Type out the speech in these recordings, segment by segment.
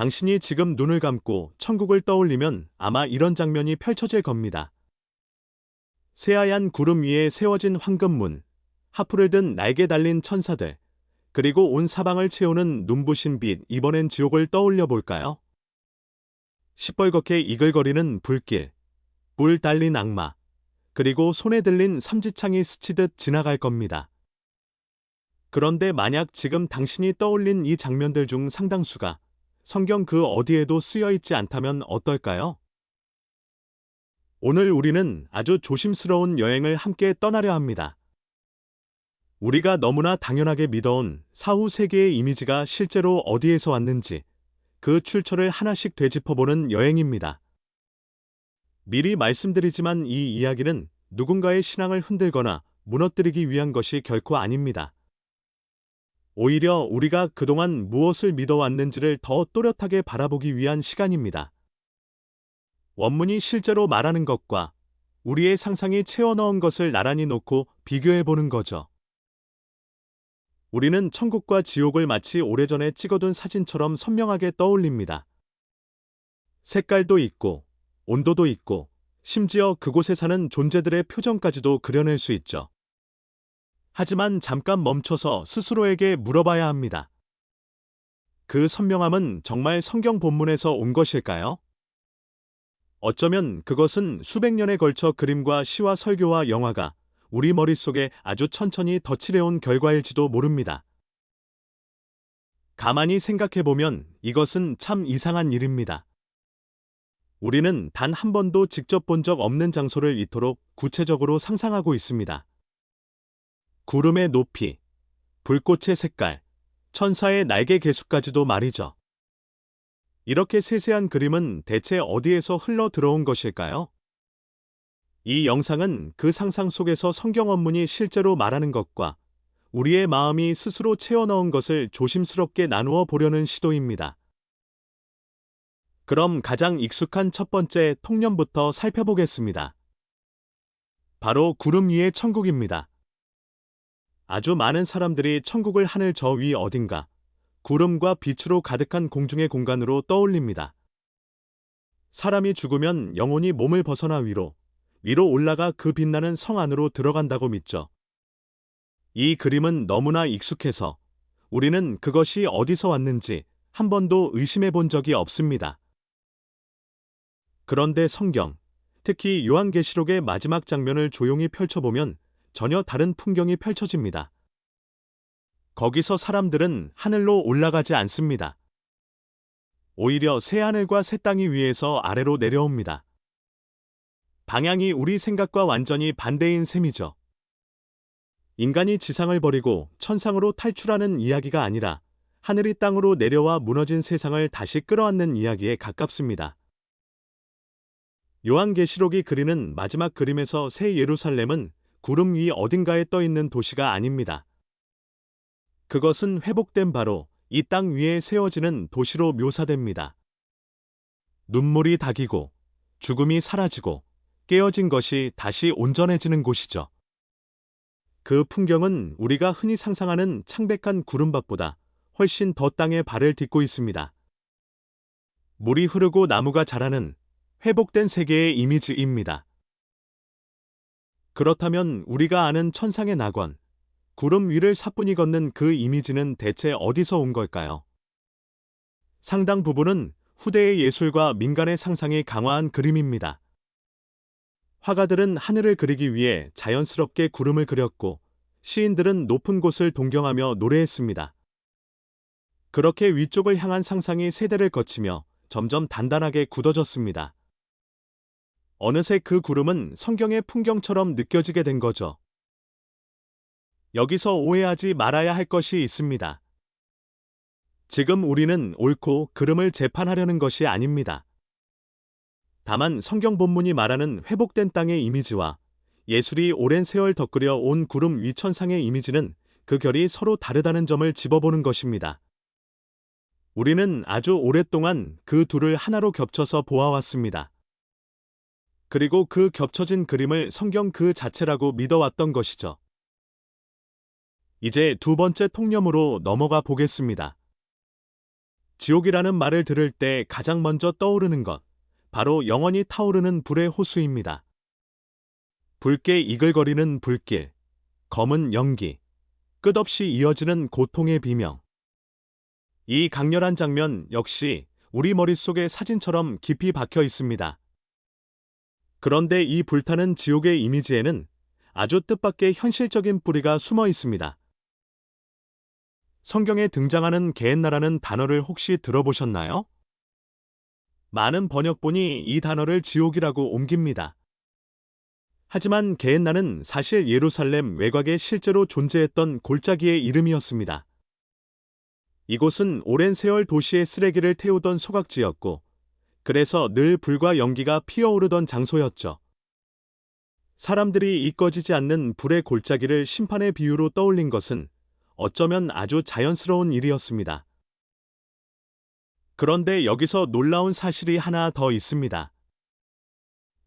당신이 지금 눈을 감고 천국을 떠올리면 아마 이런 장면이 펼쳐질 겁니다. 새하얀 구름 위에 세워진 황금문, 하프를 든 날개 달린 천사들, 그리고 온 사방을 채우는 눈부신 빛, 이번엔 지옥을 떠올려 볼까요? 시뻘겋게 이글거리는 불길, 뿔 달린 악마, 그리고 손에 들린 삼지창이 스치듯 지나갈 겁니다. 그런데 만약 지금 당신이 떠올린 이 장면들 중 상당수가 성경 그 어디에도 쓰여 있지 않다면 어떨까요? 오늘 우리는 아주 조심스러운 여행을 함께 떠나려 합니다. 우리가 너무나 당연하게 믿어온 사후 세계의 이미지가 실제로 어디에서 왔는지 그 출처를 하나씩 되짚어보는 여행입니다. 미리 말씀드리지만 이 이야기는 누군가의 신앙을 흔들거나 무너뜨리기 위한 것이 결코 아닙니다. 오히려 우리가 그동안 무엇을 믿어왔는지를 더 또렷하게 바라보기 위한 시간입니다. 원문이 실제로 말하는 것과 우리의 상상이 채워넣은 것을 나란히 놓고 비교해보는 거죠. 우리는 천국과 지옥을 마치 오래전에 찍어둔 사진처럼 선명하게 떠올립니다. 색깔도 있고, 온도도 있고, 심지어 그곳에 사는 존재들의 표정까지도 그려낼 수 있죠. 하지만 잠깐 멈춰서 스스로에게 물어봐야 합니다. 그 선명함은 정말 성경 본문에서 온 것일까요? 어쩌면 그것은 수백 년에 걸쳐 그림과 시와 설교와 영화가 우리 머릿속에 아주 천천히 덧칠해온 결과일지도 모릅니다. 가만히 생각해보면 이것은 참 이상한 일입니다. 우리는 단 한 번도 직접 본 적 없는 장소를 이토록 구체적으로 상상하고 있습니다. 구름의 높이, 불꽃의 색깔, 천사의 날개 개수까지도 말이죠. 이렇게 세세한 그림은 대체 어디에서 흘러 들어온 것일까요? 이 영상은 그 상상 속에서 성경 원문이 실제로 말하는 것과 우리의 마음이 스스로 채워넣은 것을 조심스럽게 나누어 보려는 시도입니다. 그럼 가장 익숙한 첫 번째 통념부터 살펴보겠습니다. 바로 구름 위의 천국입니다. 아주 많은 사람들이 천국을 하늘 저 위 어딘가 구름과 빛으로 가득한 공중의 공간으로 떠올립니다. 사람이 죽으면 영혼이 몸을 벗어나 위로 올라가 그 빛나는 성 안으로 들어간다고 믿죠. 이 그림은 너무나 익숙해서 우리는 그것이 어디서 왔는지 한 번도 의심해 본 적이 없습니다. 그런데 성경, 특히 요한계시록의 마지막 장면을 조용히 펼쳐보면 전혀 다른 풍경이 펼쳐집니다. 거기서 사람들은 하늘로 올라가지 않습니다. 오히려 새 하늘과 새 땅이 위에서 아래로 내려옵니다. 방향이 우리 생각과 완전히 반대인 셈이죠. 인간이 지상을 버리고 천상으로 탈출하는 이야기가 아니라 하늘이 땅으로 내려와 무너진 세상을 다시 끌어안는 이야기에 가깝습니다. 요한계시록이 그리는 마지막 그림에서 새 예루살렘은 구름 위 어딘가에 떠 있는 도시가 아닙니다. 그것은 회복된 바로 이 땅 위에 세워지는 도시로 묘사됩니다. 눈물이 닦이고 죽음이 사라지고 깨어진 것이 다시 온전해지는 곳이죠. 그 풍경은 우리가 흔히 상상하는 창백한 구름밭보다 훨씬 더 땅에 발을 딛고 있습니다. 물이 흐르고 나무가 자라는 회복된 세계의 이미지입니다. 그렇다면 우리가 아는 천상의 낙원, 구름 위를 사뿐히 걷는 그 이미지는 대체 어디서 온 걸까요? 상당 부분은 후대의 예술과 민간의 상상이 강화한 그림입니다. 화가들은 하늘을 그리기 위해 자연스럽게 구름을 그렸고 시인들은 높은 곳을 동경하며 노래했습니다. 그렇게 위쪽을 향한 상상이 세대를 거치며 점점 단단하게 굳어졌습니다. 어느새 그 구름은 성경의 풍경처럼 느껴지게 된 거죠. 여기서 오해하지 말아야 할 것이 있습니다. 지금 우리는 옳고 그름을 재판하려는 것이 아닙니다. 다만 성경 본문이 말하는 회복된 땅의 이미지와 예술이 오랜 세월 덧그려 온 구름 위 천상의 이미지는 그 결이 서로 다르다는 점을 짚어보는 것입니다. 우리는 아주 오랫동안 그 둘을 하나로 겹쳐서 보아왔습니다. 그리고 그 겹쳐진 그림을 성경 그 자체라고 믿어왔던 것이죠. 이제 두 번째 통념으로 넘어가 보겠습니다. 지옥이라는 말을 들을 때 가장 먼저 떠오르는 것, 바로 영원히 타오르는 불의 호수입니다. 붉게 이글거리는 불길, 검은 연기, 끝없이 이어지는 고통의 비명. 이 강렬한 장면 역시 우리 머릿속에 사진처럼 깊이 박혀 있습니다. 그런데 이 불타는 지옥의 이미지에는 아주 뜻밖의 현실적인 뿌리가 숨어 있습니다. 성경에 등장하는 게헨나라는 단어를 혹시 들어보셨나요? 많은 번역본이 이 단어를 지옥이라고 옮깁니다. 하지만 게헨나는 사실 예루살렘 외곽에 실제로 존재했던 골짜기의 이름이었습니다. 이곳은 오랜 세월 도시의 쓰레기를 태우던 소각지였고, 그래서 늘 불과 연기가 피어오르던 장소였죠. 사람들이 잊거지지 않는 불의 골짜기를 심판의 비유로 떠올린 것은 어쩌면 아주 자연스러운 일이었습니다. 그런데 여기서 놀라운 사실이 하나 더 있습니다.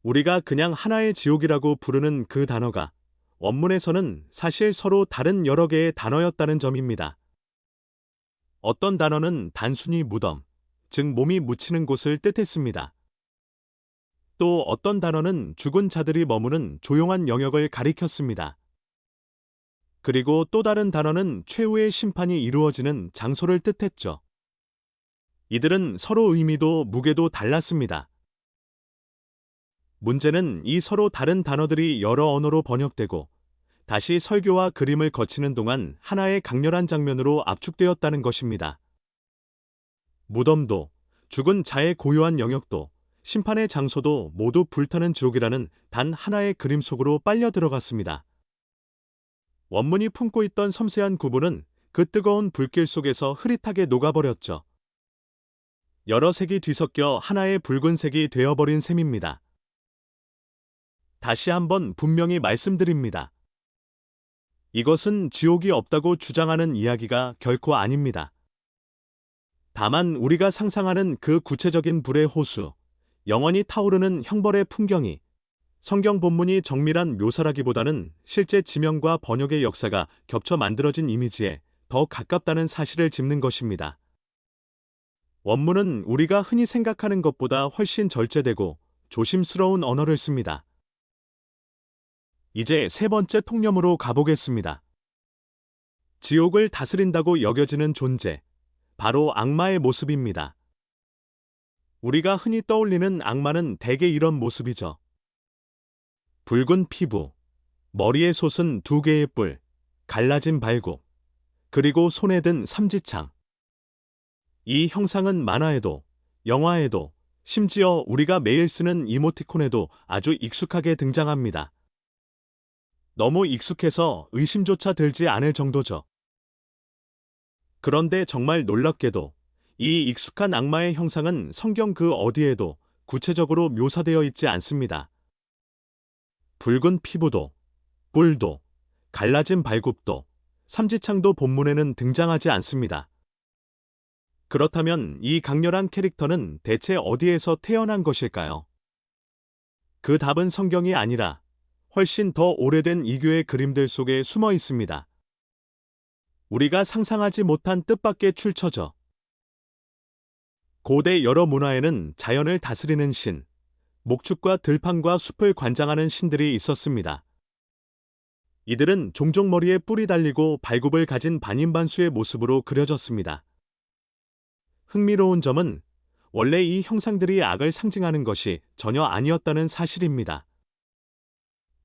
우리가 그냥 하나의 지옥이라고 부르는 그 단어가 원문에서는 사실 서로 다른 여러 개의 단어였다는 점입니다. 어떤 단어는 단순히 무덤, 즉 몸이 묻히는 곳을 뜻했습니다. 또 어떤 단어는 죽은 자들이 머무는 조용한 영역을 가리켰습니다. 그리고 또 다른 단어는 최후의 심판이 이루어지는 장소를 뜻했죠. 이들은 서로 의미도 무게도 달랐습니다. 문제는 이 서로 다른 단어들이 여러 언어로 번역되고 다시 설교와 그림을 거치는 동안 하나의 강렬한 장면으로 압축되었다는 것입니다. 무덤도, 죽은 자의 고요한 영역도, 심판의 장소도 모두 불타는 지옥이라는 단 하나의 그림 속으로 빨려 들어갔습니다. 원문이 품고 있던 섬세한 구분은 그 뜨거운 불길 속에서 흐릿하게 녹아버렸죠. 여러 색이 뒤섞여 하나의 붉은색이 되어버린 셈입니다. 다시 한번 분명히 말씀드립니다. 이것은 지옥이 없다고 주장하는 이야기가 결코 아닙니다. 다만 우리가 상상하는 그 구체적인 불의 호수, 영원히 타오르는 형벌의 풍경이 성경 본문이 정밀한 묘사라기보다는 실제 지명과 번역의 역사가 겹쳐 만들어진 이미지에 더 가깝다는 사실을 짚는 것입니다. 원문은 우리가 흔히 생각하는 것보다 훨씬 절제되고 조심스러운 언어를 씁니다. 이제 세 번째 통념으로 가보겠습니다. 지옥을 다스린다고 여겨지는 존재, 바로 악마의 모습입니다. 우리가 흔히 떠올리는 악마는 대개 이런 모습이죠. 붉은 피부, 머리에 솟은 두 개의 뿔, 갈라진 발굽, 그리고 손에 든 삼지창. 이 형상은 만화에도, 영화에도, 심지어 우리가 매일 쓰는 이모티콘에도 아주 익숙하게 등장합니다. 너무 익숙해서 의심조차 들지 않을 정도죠. 그런데 정말 놀랍게도 이 익숙한 악마의 형상은 성경 그 어디에도 구체적으로 묘사되어 있지 않습니다. 붉은 피부도, 뿔도, 갈라진 발굽도, 삼지창도 본문에는 등장하지 않습니다. 그렇다면 이 강렬한 캐릭터는 대체 어디에서 태어난 것일까요? 그 답은 성경이 아니라 훨씬 더 오래된 이교의 그림들 속에 숨어 있습니다. 우리가 상상하지 못한 뜻밖의 출처죠. 고대 여러 문화에는 자연을 다스리는 신, 목축과 들판과 숲을 관장하는 신들이 있었습니다. 이들은 종종 머리에 뿔이 달리고 발굽을 가진 반인반수의 모습으로 그려졌습니다. 흥미로운 점은 원래 이 형상들이 악을 상징하는 것이 전혀 아니었다는 사실입니다.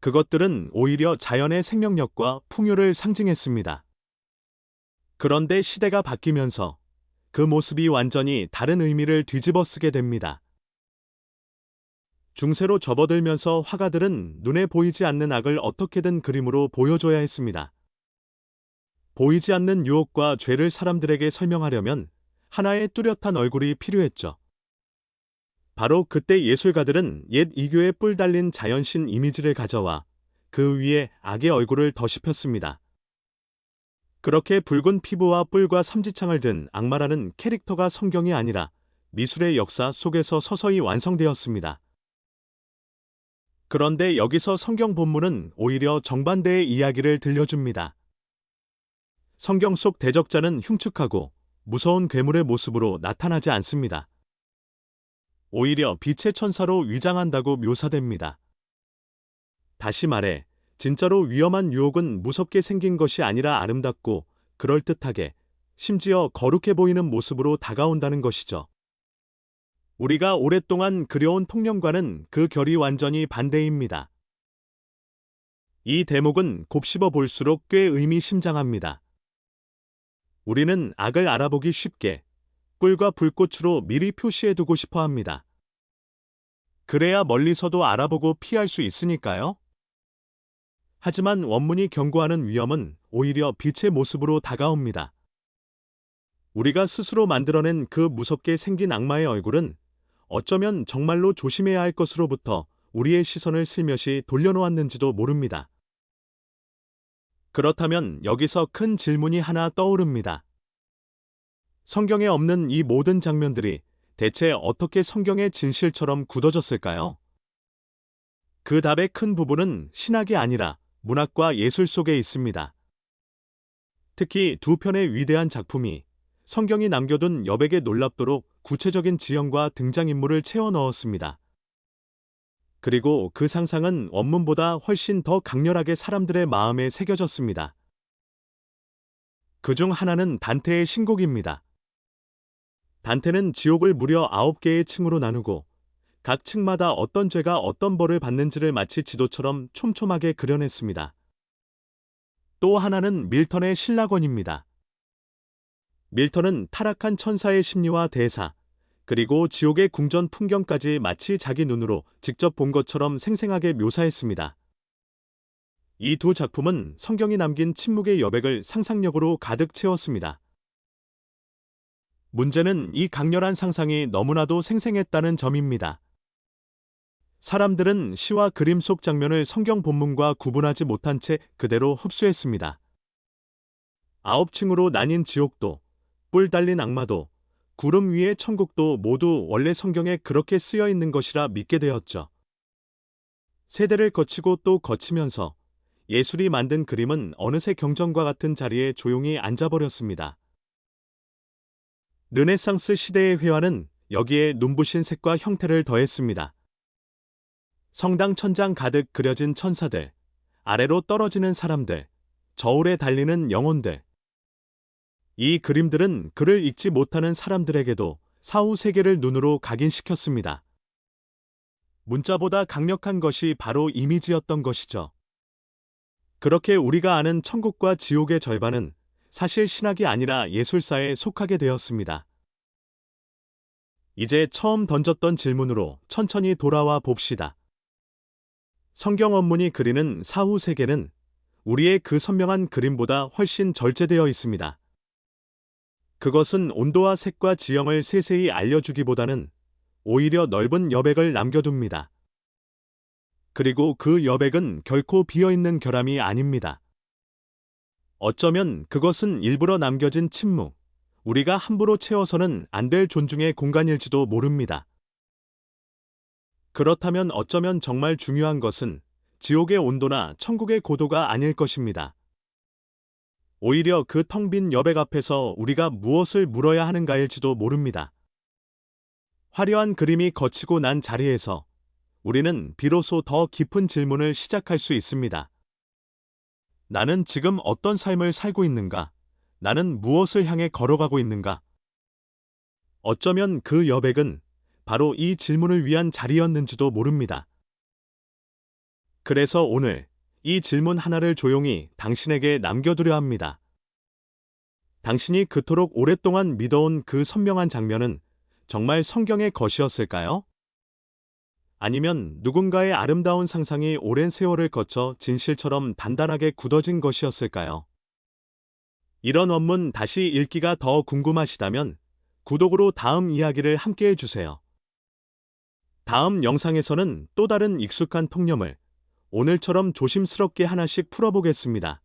그것들은 오히려 자연의 생명력과 풍요를 상징했습니다. 그런데 시대가 바뀌면서 그 모습이 완전히 다른 의미를 뒤집어 쓰게 됩니다. 중세로 접어들면서 화가들은 눈에 보이지 않는 악을 어떻게든 그림으로 보여줘야 했습니다. 보이지 않는 유혹과 죄를 사람들에게 설명하려면 하나의 뚜렷한 얼굴이 필요했죠. 바로 그때 예술가들은 옛 이교의 뿔 달린 자연신 이미지를 가져와 그 위에 악의 얼굴을 덧입혔습니다. 그렇게 붉은 피부와 뿔과 삼지창을 든 악마라는 캐릭터가 성경이 아니라 미술의 역사 속에서 서서히 완성되었습니다. 그런데 여기서 성경 본문은 오히려 정반대의 이야기를 들려줍니다. 성경 속 대적자는 흉측하고 무서운 괴물의 모습으로 나타나지 않습니다. 오히려 빛의 천사로 위장한다고 묘사됩니다. 다시 말해, 진짜로 위험한 유혹은 무섭게 생긴 것이 아니라 아름답고 그럴듯하게, 심지어 거룩해 보이는 모습으로 다가온다는 것이죠. 우리가 오랫동안 그려온 통념과는 그 결이 완전히 반대입니다. 이 대목은 곱씹어 볼수록 꽤 의미심장합니다. 우리는 악을 알아보기 쉽게 꿀과 불꽃으로 미리 표시해두고 싶어 합니다. 그래야 멀리서도 알아보고 피할 수 있으니까요. 하지만 원문이 경고하는 위험은 오히려 빛의 모습으로 다가옵니다. 우리가 스스로 만들어낸 그 무섭게 생긴 악마의 얼굴은 어쩌면 정말로 조심해야 할 것으로부터 우리의 시선을 슬며시 돌려놓았는지도 모릅니다. 그렇다면 여기서 큰 질문이 하나 떠오릅니다. 성경에 없는 이 모든 장면들이 대체 어떻게 성경의 진실처럼 굳어졌을까요? 그 답의 큰 부분은 신학이 아니라 문학과 예술 속에 있습니다. 특히 두 편의 위대한 작품이 성경이 남겨둔 여백에 놀랍도록 구체적인 지형과 등장인물을 채워 넣었습니다. 그리고 그 상상은 원문보다 훨씬 더 강렬하게 사람들의 마음에 새겨졌습니다. 그중 하나는 단테의 신곡입니다. 단테는 지옥을 무려 9개의 층으로 나누고 각 층마다 어떤 죄가 어떤 벌을 받는지를 마치 지도처럼 촘촘하게 그려냈습니다. 또 하나는 밀턴의 신라권입니다. 밀턴은 타락한 천사의 심리와 대사, 그리고 지옥의 궁전 풍경까지 마치 자기 눈으로 직접 본 것처럼 생생하게 묘사했습니다. 이 두 작품은 성경이 남긴 침묵의 여백을 상상력으로 가득 채웠습니다. 문제는 이 강렬한 상상이 너무나도 생생했다는 점입니다. 사람들은 시와 그림 속 장면을 성경 본문과 구분하지 못한 채 그대로 흡수했습니다. 9층으로 나뉜 지옥도, 뿔 달린 악마도, 구름 위의 천국도 모두 원래 성경에 그렇게 쓰여 있는 것이라 믿게 되었죠. 세대를 거치고 또 거치면서 예술이 만든 그림은 어느새 경전과 같은 자리에 조용히 앉아버렸습니다. 르네상스 시대의 회화는 여기에 눈부신 색과 형태를 더했습니다. 성당 천장 가득 그려진 천사들, 아래로 떨어지는 사람들, 저울에 달리는 영혼들. 이 그림들은 그를 읽지 못하는 사람들에게도 사후 세계를 눈으로 각인시켰습니다. 문자보다 강력한 것이 바로 이미지였던 것이죠. 그렇게 우리가 아는 천국과 지옥의 절반은 사실 신학이 아니라 예술사에 속하게 되었습니다. 이제 처음 던졌던 질문으로 천천히 돌아와 봅시다. 성경 원문이 그리는 사후 세계는 우리의 그 선명한 그림보다 훨씬 절제되어 있습니다. 그것은 온도와 색과 지형을 세세히 알려주기보다는 오히려 넓은 여백을 남겨둡니다. 그리고 그 여백은 결코 비어있는 결함이 아닙니다. 어쩌면 그것은 일부러 남겨진 침묵, 우리가 함부로 채워서는 안 될 존중의 공간일지도 모릅니다. 그렇다면 어쩌면 정말 중요한 것은 지옥의 온도나 천국의 고도가 아닐 것입니다. 오히려 그 텅 빈 여백 앞에서 우리가 무엇을 물어야 하는가일지도 모릅니다. 화려한 그림이 거치고 난 자리에서 우리는 비로소 더 깊은 질문을 시작할 수 있습니다. 나는 지금 어떤 삶을 살고 있는가? 나는 무엇을 향해 걸어가고 있는가? 어쩌면 그 여백은 바로 이 질문을 위한 자리였는지도 모릅니다. 그래서 오늘 이 질문 하나를 조용히 당신에게 남겨두려 합니다. 당신이 그토록 오랫동안 믿어온 그 선명한 장면은 정말 성경의 것이었을까요? 아니면 누군가의 아름다운 상상이 오랜 세월을 거쳐 진실처럼 단단하게 굳어진 것이었을까요? 이런 원문 다시 읽기가 더 궁금하시다면 구독으로 다음 이야기를 함께 해주세요. 다음 영상에서는 또 다른 익숙한 통념을 오늘처럼 조심스럽게 하나씩 풀어보겠습니다.